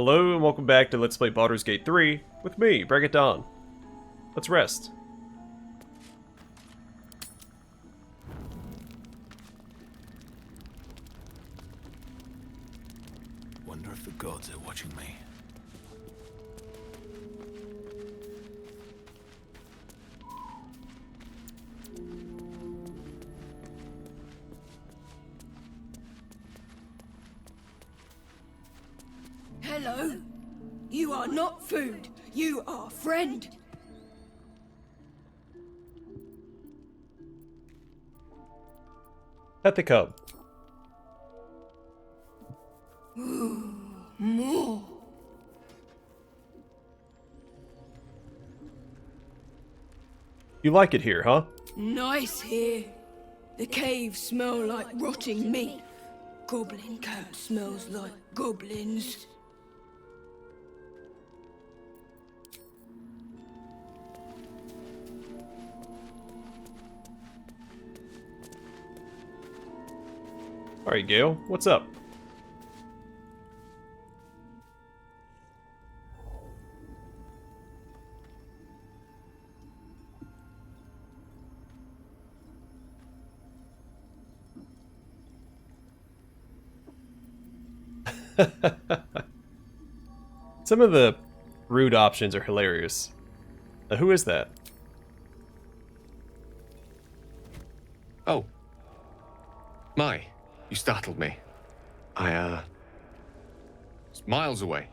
Hello and welcome back to Let's Play Baldur's Gate 3 with me, Break It Dawn. Let's rest. Wonder if the gods are watching me. Hello? You are not food. You are friend. At the cub. More. You like it here, huh? Nice here. The caves smell like rotting meat. Goblin camp smells like goblins. Alright, Gale, what's up? Some of the rude options are hilarious. Who is that? Oh. My, you startled me. It's miles away.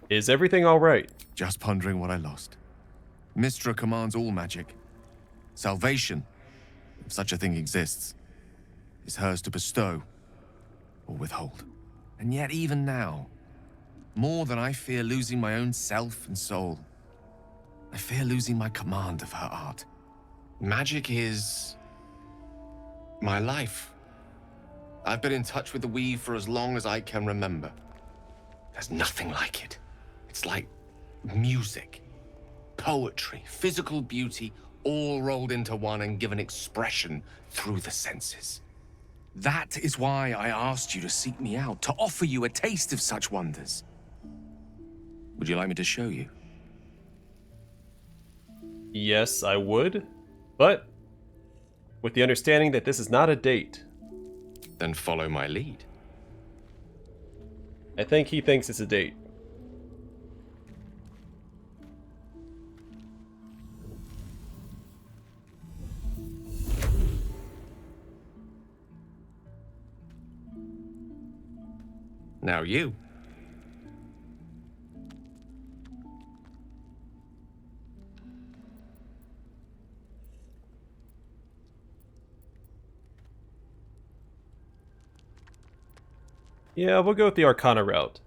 Is everything alright? Just pondering what I lost. Mystra commands all magic. Salvation, if such a thing exists, is hers to bestow or withhold. And yet even now, more than I fear losing my own self and soul, I fear losing my command of her art. Magic is my life. I've been in touch with the weave for as long as I can remember. There's nothing like it. It's like music, poetry, physical beauty, all rolled into one and given expression through the senses. That is why I asked you to seek me out, to offer you a taste of such wonders. Would you like me to show you? Yes, I would, but with the understanding that this is not a date. Then follow my lead. I think he thinks it's a date. Now you. Yeah, we'll go with the Arcana route.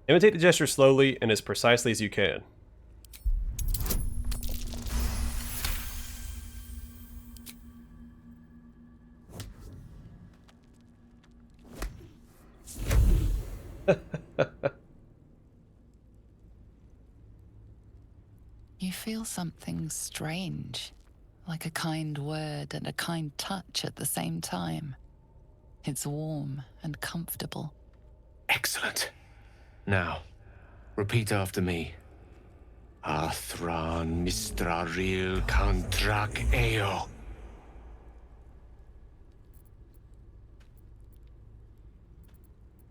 Imitate the gesture slowly and as precisely as you can. You feel something strange, like a kind word and a kind touch at the same time. It's warm and comfortable. Excellent. Now, repeat after me. Athran Mistraril Kantrak Eo.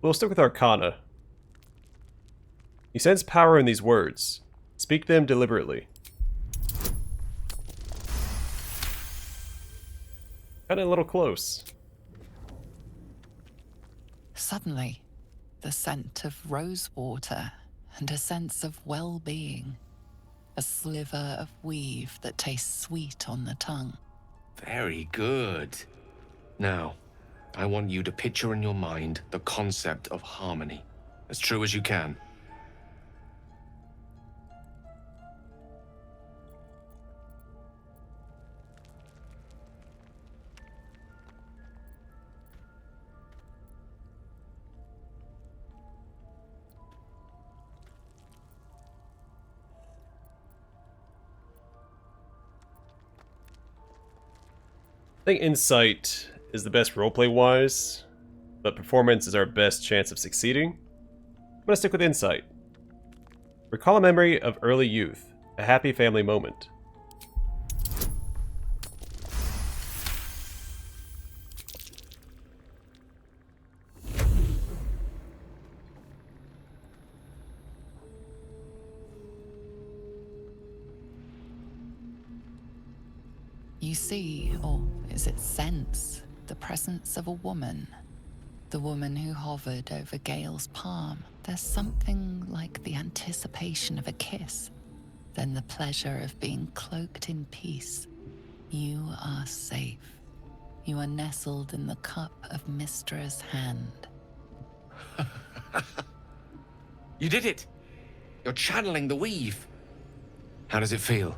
We'll stick with Arcana. You sense power in these words. Speak them deliberately. Kinda a little close. Suddenly, the scent of rose water and a sense of well-being. A sliver of weave that tastes sweet on the tongue. Very good. Now, I want you to picture in your mind the concept of harmony, as true as you can. think insight is the best roleplay wise, but performance is our best chance of succeeding. I'm gonna stick with insight. Recall a memory of early youth, a happy family moment. You see, or is it sense, the presence of a woman. The woman who hovered over Gale's palm. There's something like the anticipation of a kiss, then the pleasure of being cloaked in peace. You are safe. You are nestled in the cup of Mystra's hand. You did it! You're channeling the weave. How does it feel?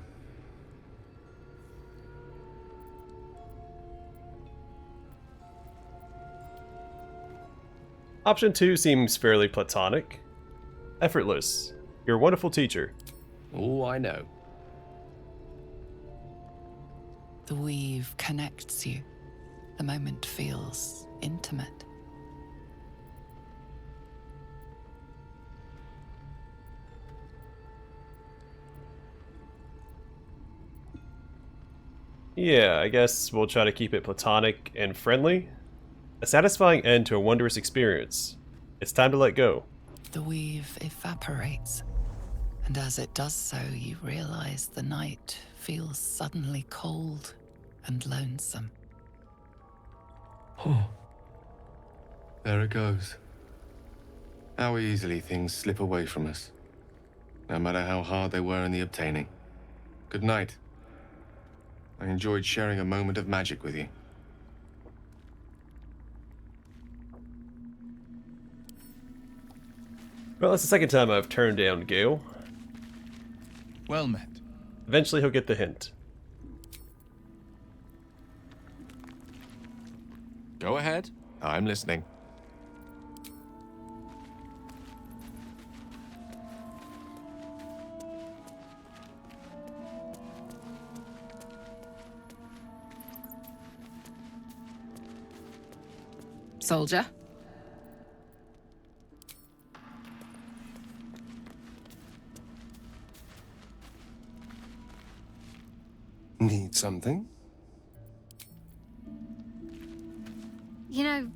Option 2 seems fairly platonic. Effortless. You're a wonderful teacher. Oh, I know. The weave connects you. The moment feels intimate. Yeah, I guess we'll try to keep it platonic and friendly. A satisfying end to a wondrous experience. It's time to let go. The weave evaporates, and as it does so, you realize the night feels suddenly cold and lonesome. Oh. There it goes. How easily things slip away from us, no matter how hard they were in the obtaining. Good night. I enjoyed sharing a moment of magic with you. Well, that's the second time I've turned down Gale. Well met. Eventually he'll get the hint. Go ahead. I'm listening. Soldier. Need something? You know,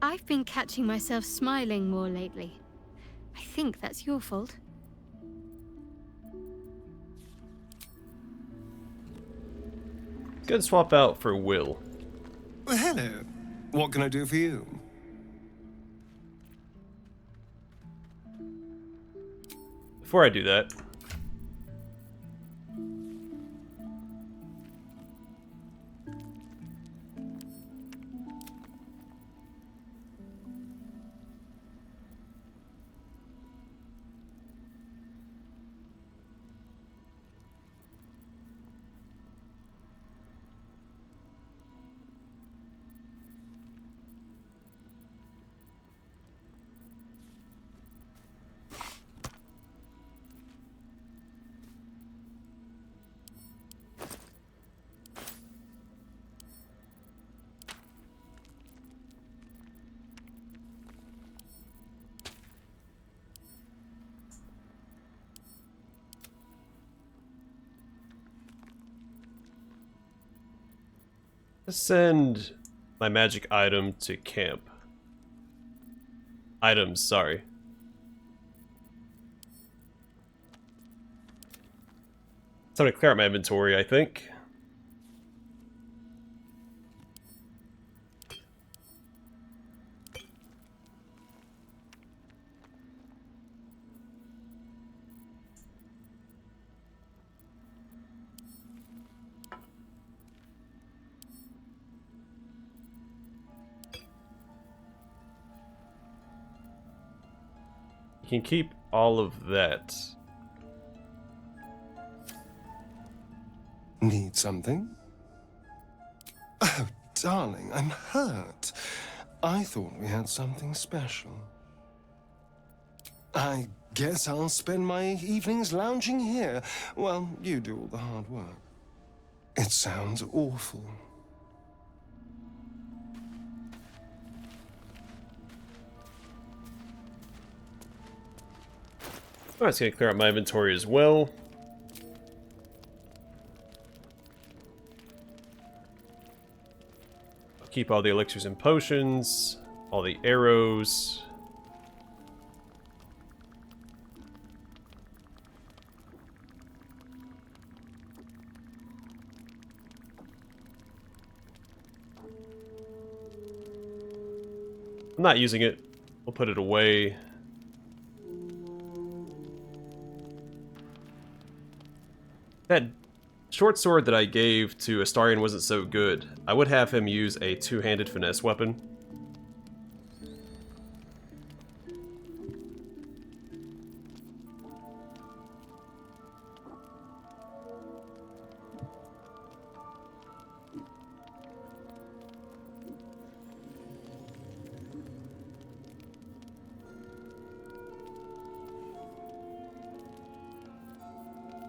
I've been catching myself smiling more lately. I think that's your fault. Good swap out for Will. Well, hello. What can I do for you? Before I do that, let's send my magic item to camp. Items, sorry. Time to clear out my inventory, I think. You can keep all of that. Need something? Oh, darling, I'm hurt. I thought we had something special. I guess I'll spend my evenings lounging here while you do all the hard work. It sounds awful, I'm just gonna clear out my inventory as well. I'll keep all the elixirs and potions, all the arrows. I'm not using it. We'll put it away. That short sword that I gave to Astarion wasn't so good. I would have him use a two-handed finesse weapon.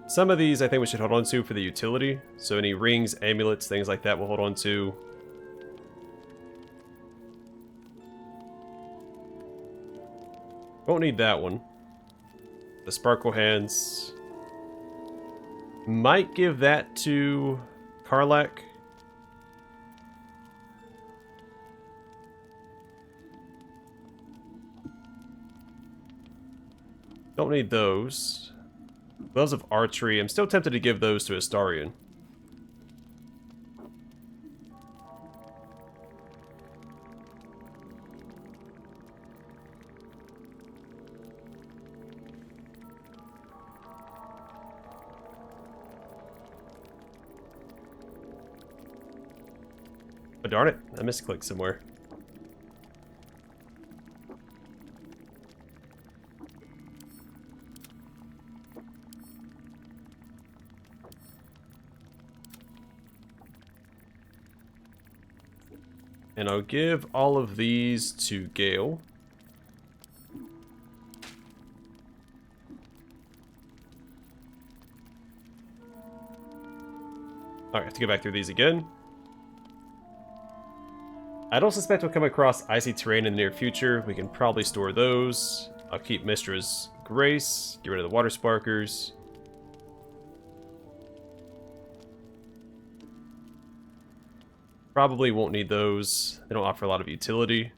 Some of these I think we should hold on to for the utility. So any rings, amulets, things like that we'll hold on to. Won't need that one. The sparkle hands. Might give that to Karlach. Don't need those. Gloves of Archery. I'm still tempted to give those to Astarion. Oh, darn it. I misclicked somewhere. And I'll give all of these to Gale. Alright, I have to go back through these again. I don't suspect we'll come across icy terrain in the near future. We can probably store those. I'll keep Mistra's Grace, get rid of the Water Sparkers. Probably won't need those. They don't offer a lot of utility.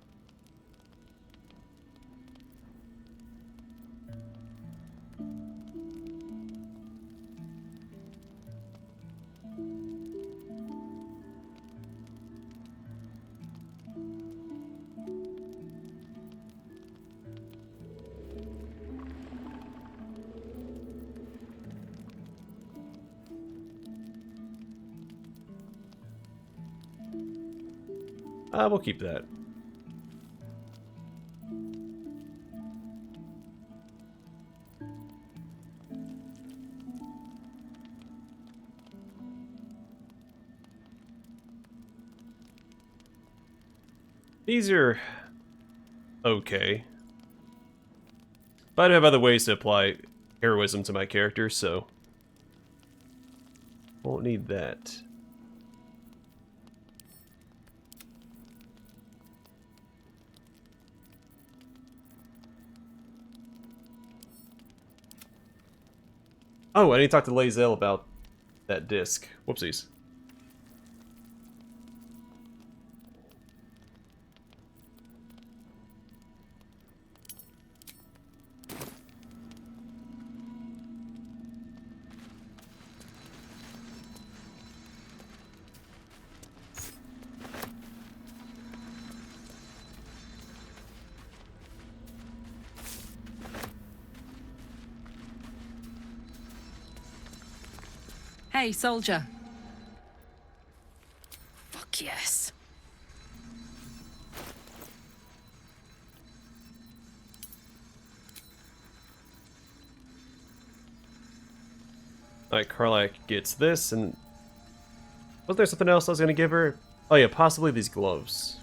We'll keep that. These are okay. But I have other ways to apply heroism to my character, so won't need that. Oh, I need to talk to Lae'zel about that disc. Whoopsies. Hey, soldier. Fuck yes. Alright, Karlach gets this, and was there something else I was going to give her? Oh yeah, possibly these gloves.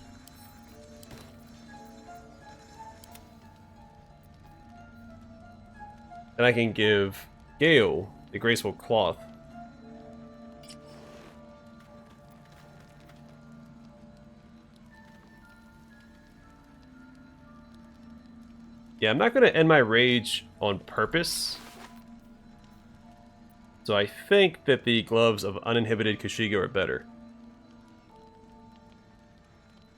And I can give Gale the graceful cloth. Yeah, I'm not going to end my rage on purpose. So I think that the gloves of uninhibited Kashigo are better.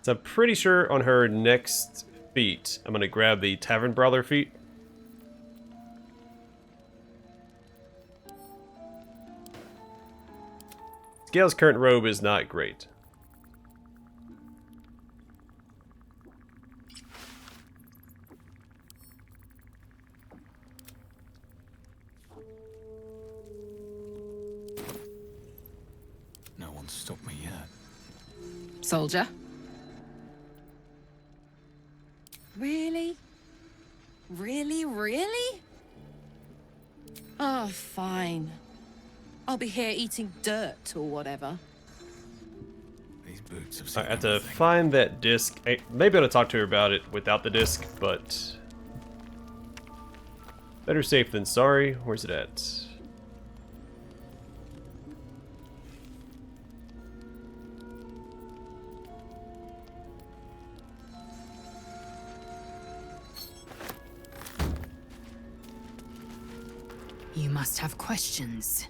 So I'm pretty sure on her next feat, I'm going to grab the Tavern Brawler feat. Gale's current robe is not great. No one's stopped me yet. Soldier? Really? Really, really? Oh, fine. I'll be here eating dirt or whatever. These boots have seen I have to everything. find that disc. I may be able to talk to her about it without the disc, but better safe than sorry. Where's it at? You must have questions.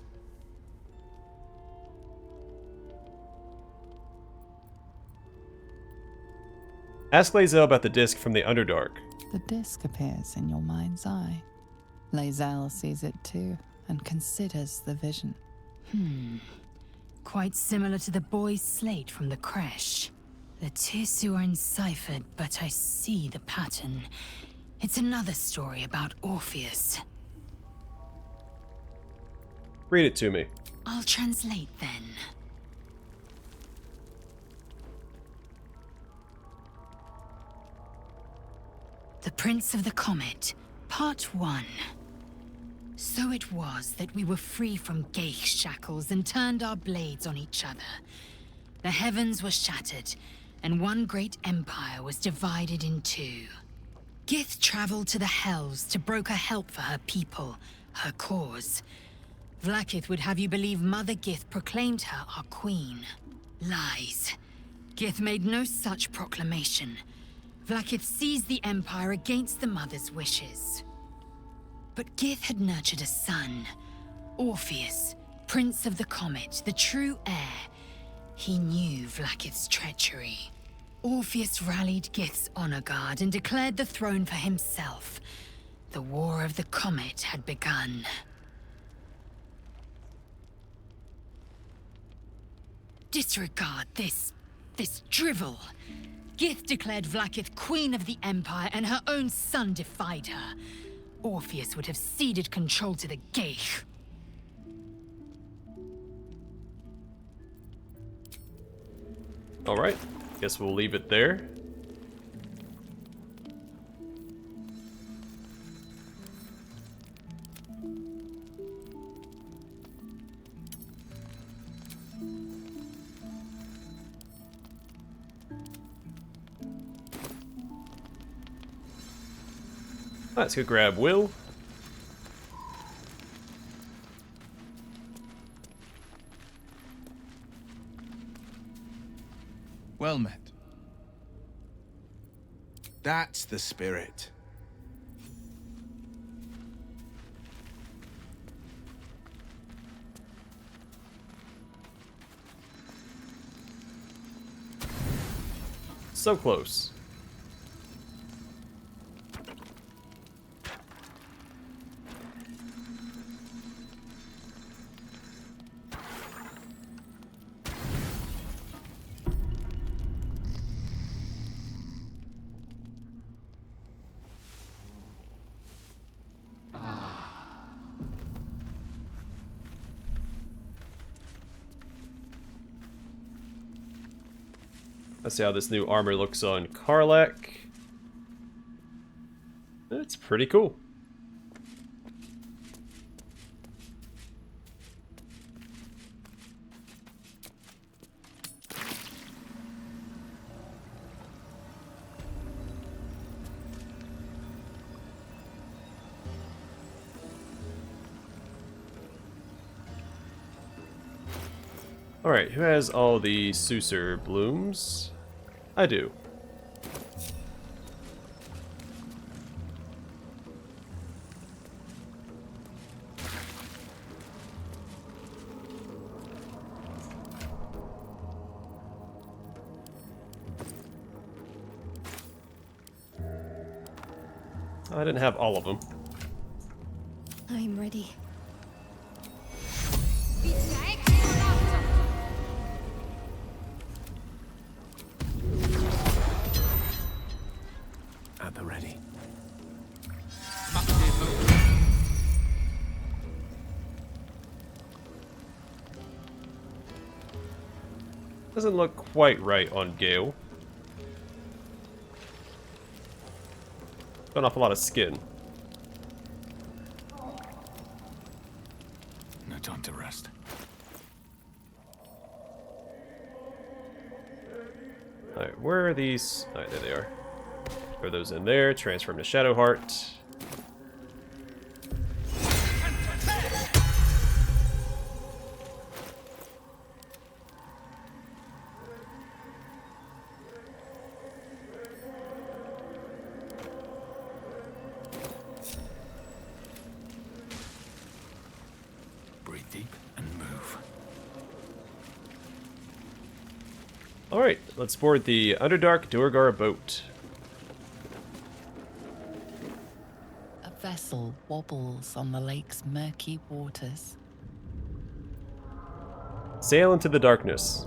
Ask Lae'zel about the disc from the Underdark. The disc appears in your mind's eye. Lae'zel sees it too, and considers the vision. Quite similar to the boy's slate from the creche. The Tirsu are enciphered, but I see the pattern. It's another story about Orpheus. Read it to me. I'll translate then. The Prince of the Comet, Part 1. So it was that we were free from Gale shackles and turned our blades on each other. The heavens were shattered, and one great empire was divided in two. Gith traveled to the Hells to broker help for her people, her cause. Vlaakith would have you believe Mother Gith proclaimed her our queen. Lies. Gith made no such proclamation. Vlaakith seized the Empire against the Mother's wishes. But Gith had nurtured a son, Orpheus, Prince of the Comet, the true heir. He knew Vlaakith's treachery. Orpheus rallied Gith's honor guard and declared the throne for himself. The War of the Comet had begun. Disregard this drivel. Gith declared Vlaakith queen of the Empire, and her own son defied her. Orpheus would have ceded control to the Gale. Alright, guess we'll leave it there. Let's go grab Will. Well met. That's the spirit. So close. Let's see how this new armor looks on Karlach. It's pretty cool. Alright, who has all the Susur blooms? I do. I didn't have all of them. I'm ready. At the ready. Doesn't look quite right on Gale. Got an awful lot of skin. No time to rest. Alright, where are these? Alright, there they are. Throw those in there, transfer them to Shadowheart. Breathe deep and move. Alright, let's board the Underdark Duergar boat. A vessel wobbles on the lake's murky waters. Sail into the darkness.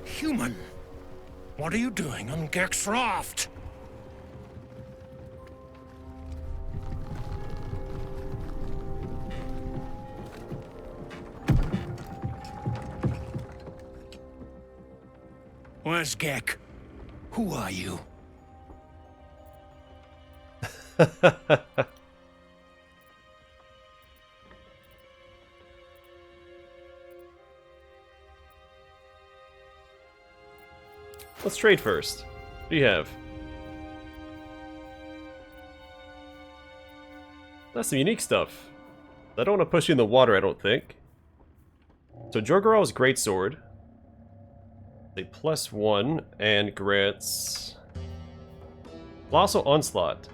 Human, what are you doing on Gek's raft? Where's Gek? Who are you? Let's trade first. What do you have? That's some unique stuff. I don't want to push you in the water, I don't think. So Jorgaral's Greatsword. A +1 and grants Colossal Onslaught.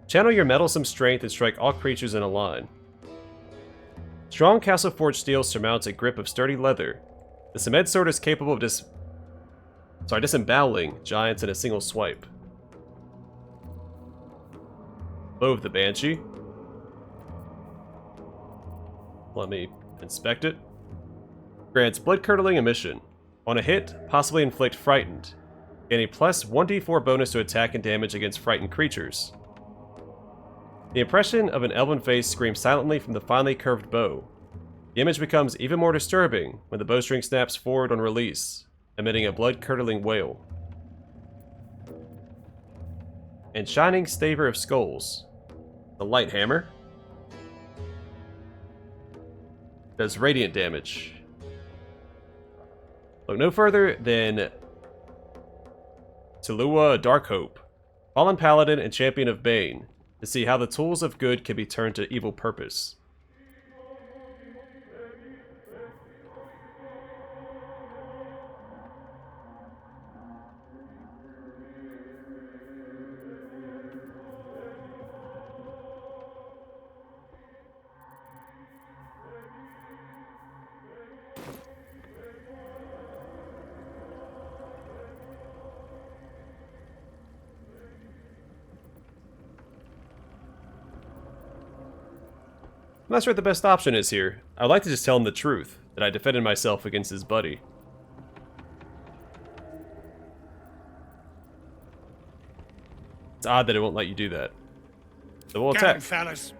Channel your meddlesome strength and strike all creatures in a line. Strong Castle Forged steel surmounts a grip of sturdy leather. The cement sword is capable of disemboweling giants in a single swipe. Bow of the Banshee. Let me inspect it. Grants blood-curdling emission. On a hit, possibly inflict frightened. Gain a +1d4 bonus to attack and damage against frightened creatures. The impression of an elven face screams silently from the finely curved bow. The image becomes even more disturbing when the bowstring snaps forward on release, emitting a blood-curdling wail. And Shining Staver of Skulls. The light hammer. Does radiant damage. Look no further than Tulua Darkhope, fallen paladin and champion of Bane, to see how the tools of good can be turned to evil purpose. I'm not sure what the best option is here. I'd like to just tell him the truth, that I defended myself against his buddy. It's odd that it won't let you do that. So we'll attack. Fellas.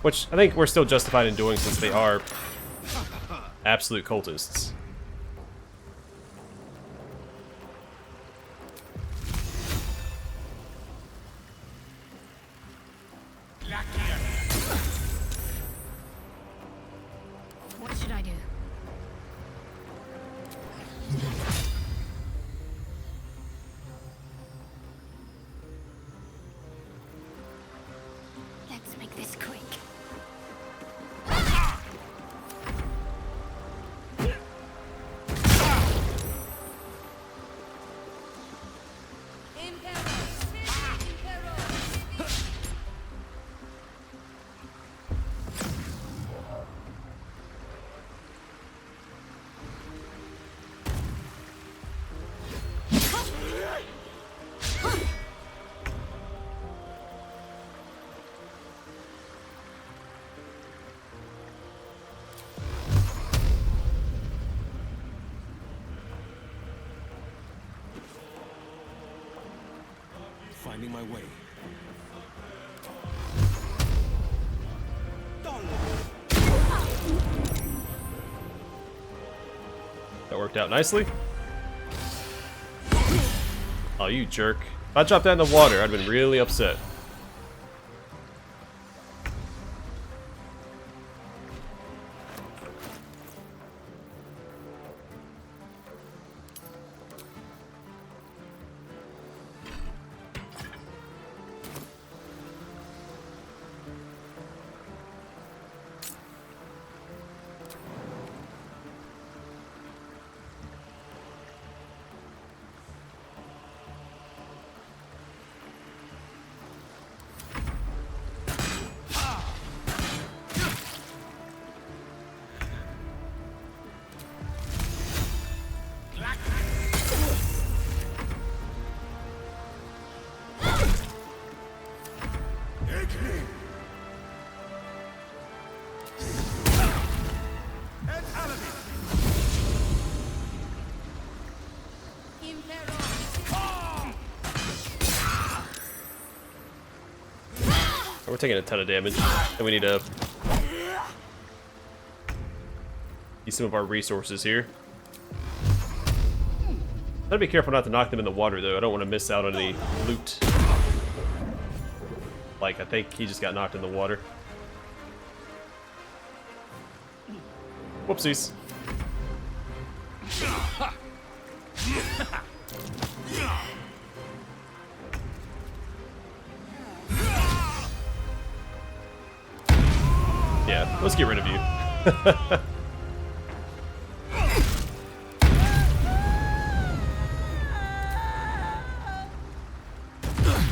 Which I think we're still justified in doing since they are absolute cultists. finding my way. That worked out nicely. Oh, you jerk. If I dropped that in the water, I'd have been really upset. We're taking a ton of damage, and we need to use some of our resources here. Gotta be careful not to knock them in the water, though. I don't want to miss out on any loot. Like, I think he just got knocked in the water. Whoopsies. Yeah, let's get rid of you.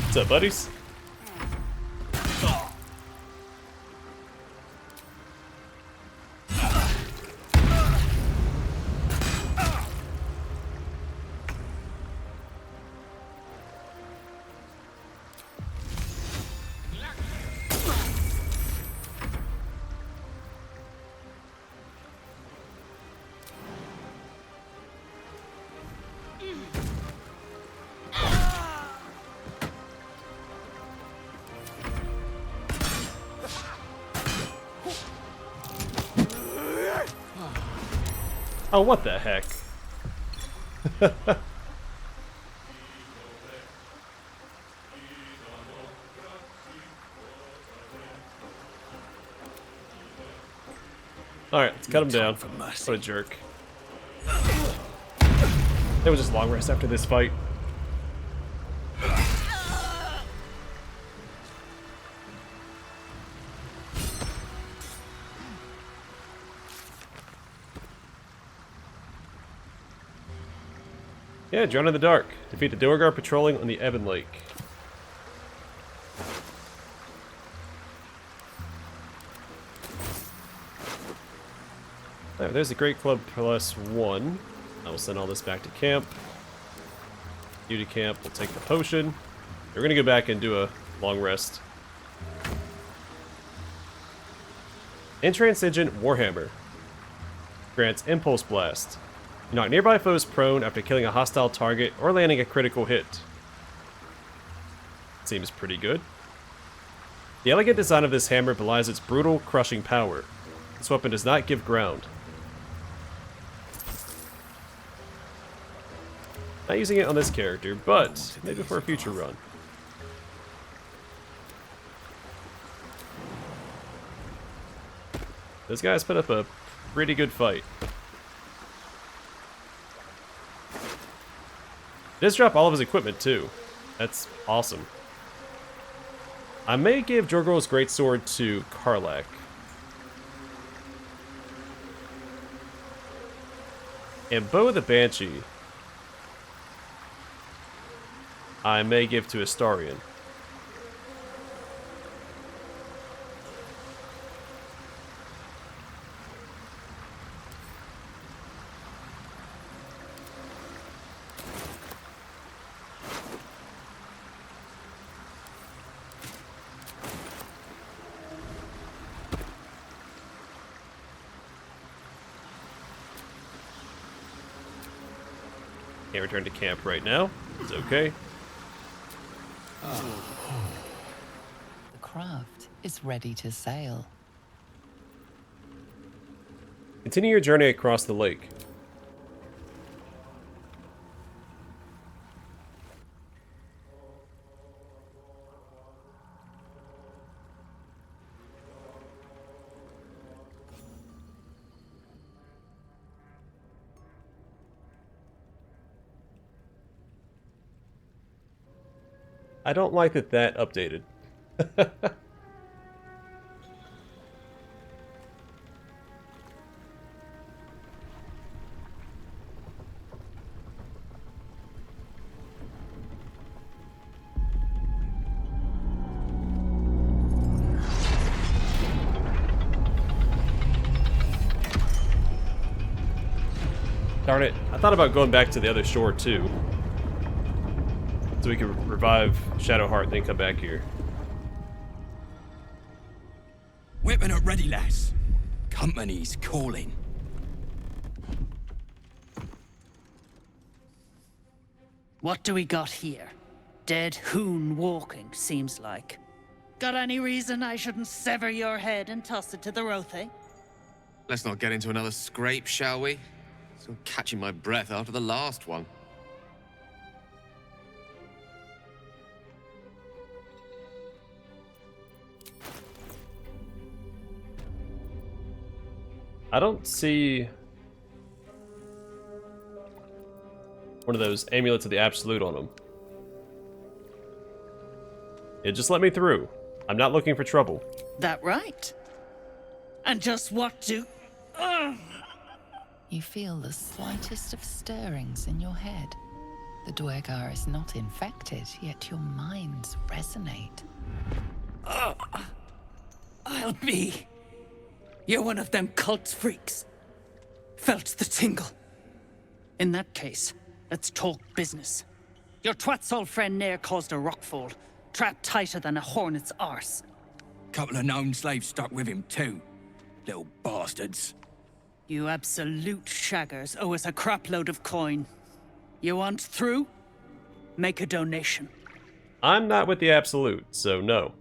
What's up, buddies? Oh, what the heck? Alright, let's cut him down. What a jerk. It was just long rest after this fight. Yeah, Drown in the Dark. Defeat the Duergar patrolling on the Ebonlake. Alright, there's the Great Club +1. I will send all this back to camp. You to camp, we'll take the potion. We're gonna go back and do a long rest. Intransigent Warhammer. Grants Impulse Blast. You knock nearby foes prone after killing a hostile target or landing a critical hit. Seems pretty good. The elegant design of this hammer belies its brutal, crushing power. This weapon does not give ground. Not using it on this character, but maybe for a future run. This guy's put up a pretty good fight. He does drop all of his equipment too. That's awesome. I may give Jorgor's greatsword to Karlach. And Bow of the Banshee, I may give to Astarion. Can't return to camp right now. It's okay. The craft is ready to sail. Continue your journey across the lake. I don't like that updated. Darn it. I thought about going back to the other shore too. So we could revive Shadowheart and then come back here. Weapon at ready, lass. Company's calling. What do we got here? Dead hoon walking, seems like. Got any reason I shouldn't sever your head and toss it to the Rothe? Let's not get into another scrape, shall we? Still catching my breath after the last one. I don't see one of those amulets of the absolute on them. Yeah, just let me through. I'm not looking for trouble. That right? And just what do... You feel the slightest of stirrings in your head. The Duergar is not infected, yet your minds resonate. I'll be... You're one of them cult freaks. Felt the tingle. In that case, let's talk business. Your twat's old friend Nair caused a rockfall, trapped tighter than a hornet's arse. Couple of known slaves stuck with him too. Little bastards. You absolute shaggers owe us a crapload of coin. You want through? Make a donation. I'm not with the absolute, so no.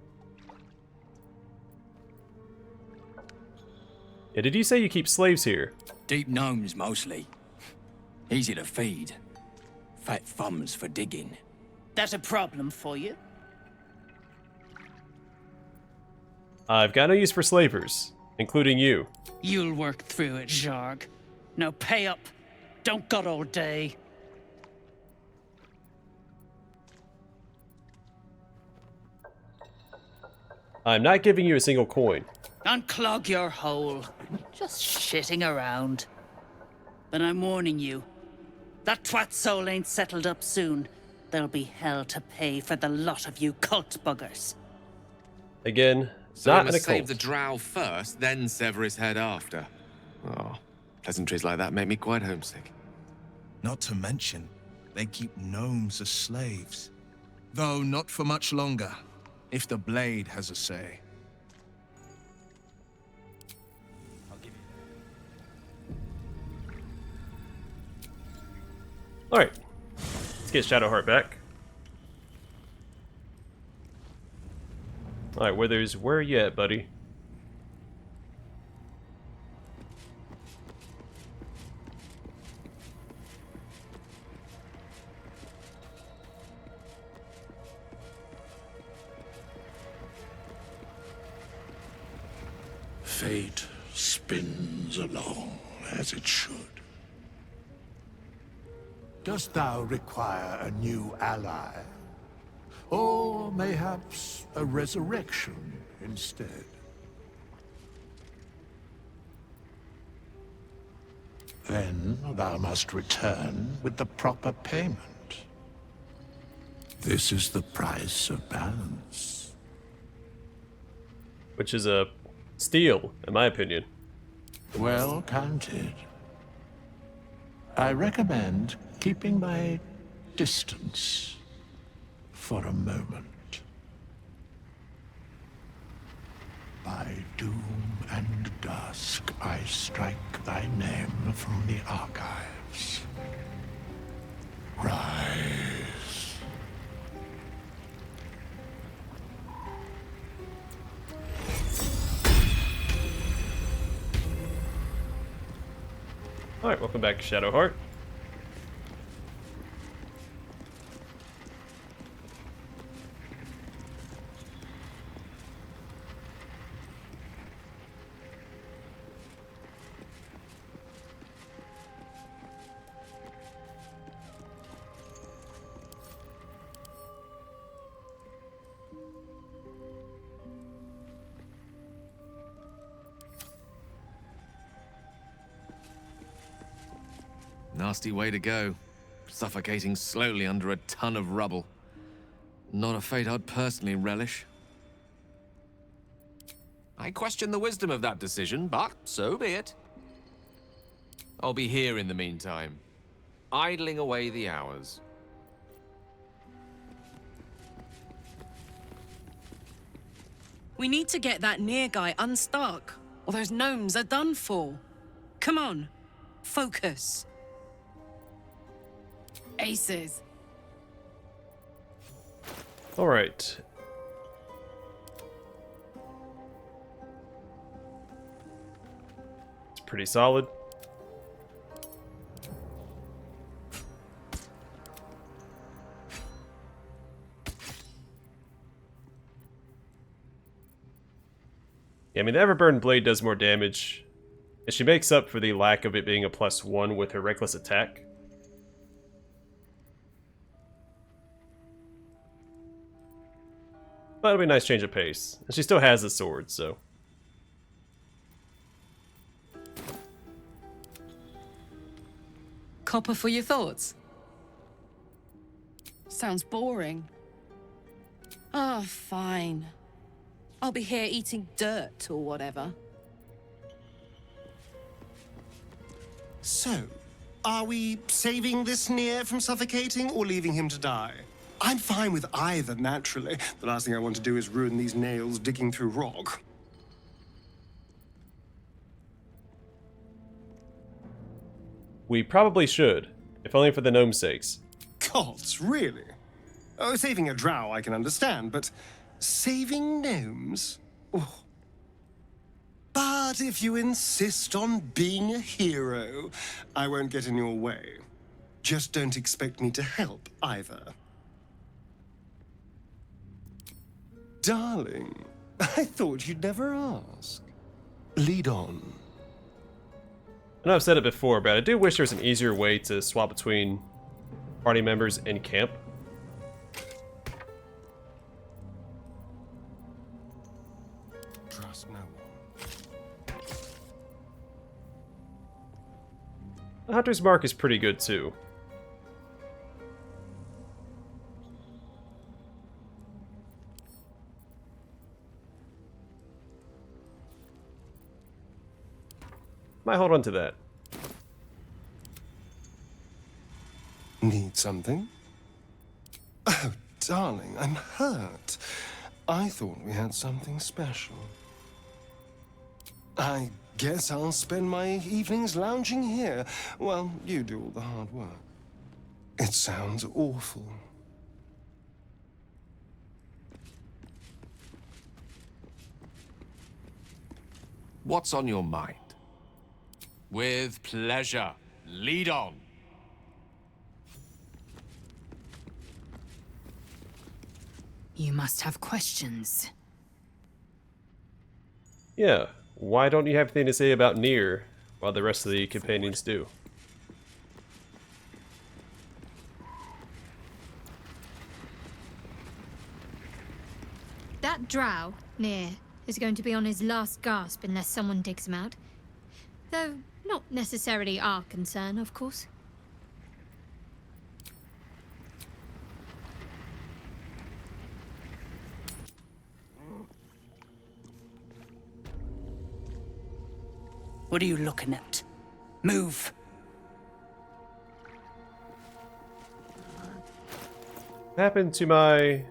Yeah, did you say you keep slaves here? Deep gnomes mostly. Easy to feed. Fat thumbs for digging. That a problem for you? I've got no use for slavers, including you. You'll work through it, Zharg. Now pay up. Don't got all day. I'm not giving you a single coin. Unclog your hole. Just shitting around. But I'm warning you. That twat soul ain't settled up soon. There'll be hell to pay for the lot of you cult buggers. Again, so not we in a must save cult. the drow first, then sever his head after. Oh, pleasantries like that make me quite homesick. Not to mention, they keep gnomes as slaves. Though not for much longer, if the blade has a say. Alright, let's get Shadowheart back. Alright, Withers, where are you at, buddy? Fate spins along as it should. Dost thou require a new ally? Or mayhaps a resurrection instead? Then thou must return with the proper payment. This is the price of balance. Which is a steal, in my opinion. Well counted. I recommend keeping my distance for a moment. By doom and dusk, I strike thy name from the archives. Rise. Alright, welcome back to Shadowheart. Nasty way to go. Suffocating slowly under a ton of rubble. Not a fate I'd personally relish. I question the wisdom of that decision, but so be it. I'll be here in the meantime, idling away the hours. We need to get that near guy unstuck, or those gnomes are done for. Come on, focus. Aces. Alright. It's pretty solid. Yeah, I mean, the Everburn Blade does more damage, and she makes up for the lack of it being a +1 with her reckless attack. But it'll be a nice change of pace. And she still has the sword, so. Copper for your thoughts? Sounds boring. Oh, fine. I'll be here eating dirt or whatever. So, are we saving this Nier from suffocating or leaving him to die? I'm fine with either, naturally. The last thing I want to do is ruin these nails digging through rock. We probably should, if only for the gnome's sakes. Gods, really? Oh, saving a drow I can understand, but saving gnomes? Oh. But if you insist on being a hero, I won't get in your way. Just don't expect me to help, either. Darling, I thought you'd never ask. Lead on. I know I've said it before, but I do wish there was an easier way to swap between party members in camp. Trust no one. The Hunter's Mark is pretty good too. Might hold on to that. Need something? Oh, darling, I'm hurt. I thought we had something special. I guess I'll spend my evenings lounging here while you do all the hard work. It sounds awful. What's on your mind? With pleasure. Lead on. You must have questions. Yeah, why don't you have anything to say about Nier while the rest of the companions do? That drow, Nier, is going to be on his last gasp unless someone digs him out. Though, not necessarily our concern, of course. What are you looking at? Move! What happened to my...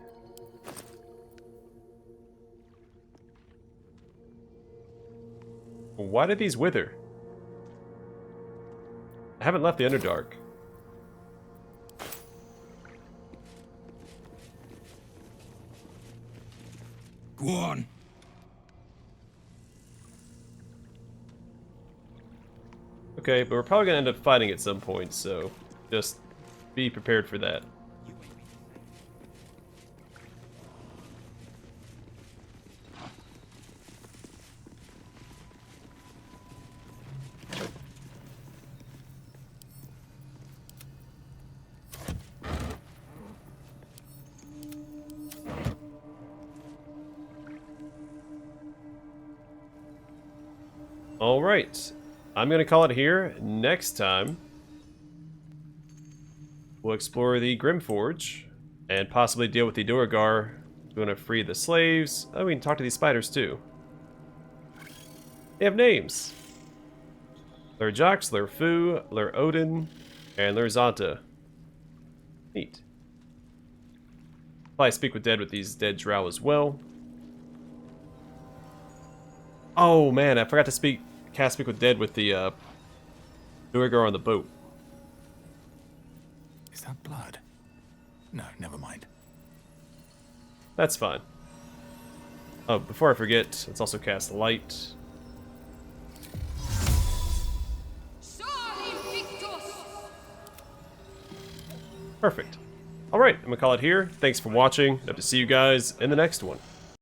Why did these wither? I haven't left the Underdark. Go on. okay, but we're probably gonna end up fighting at some point, so just be prepared for that. Alright, I'm going to call it here. Next time, we'll explore the Grymforge and possibly deal with the Duergar. We're going to free the slaves. Oh, we can talk to these spiders too. They have names. Lur Jax, Lur Fu, Lur Odin, and Lur Zonta. Neat. Probably speak with dead with these dead drow as well. Oh man, I forgot to cast Speak with Dead with the Duergar on the boat. Is that blood? No, never mind. That's fine. Oh, before I forget, let's also cast Light. Perfect. Alright, I'm gonna call it here. Thanks for watching. Hope to see you guys in the next one.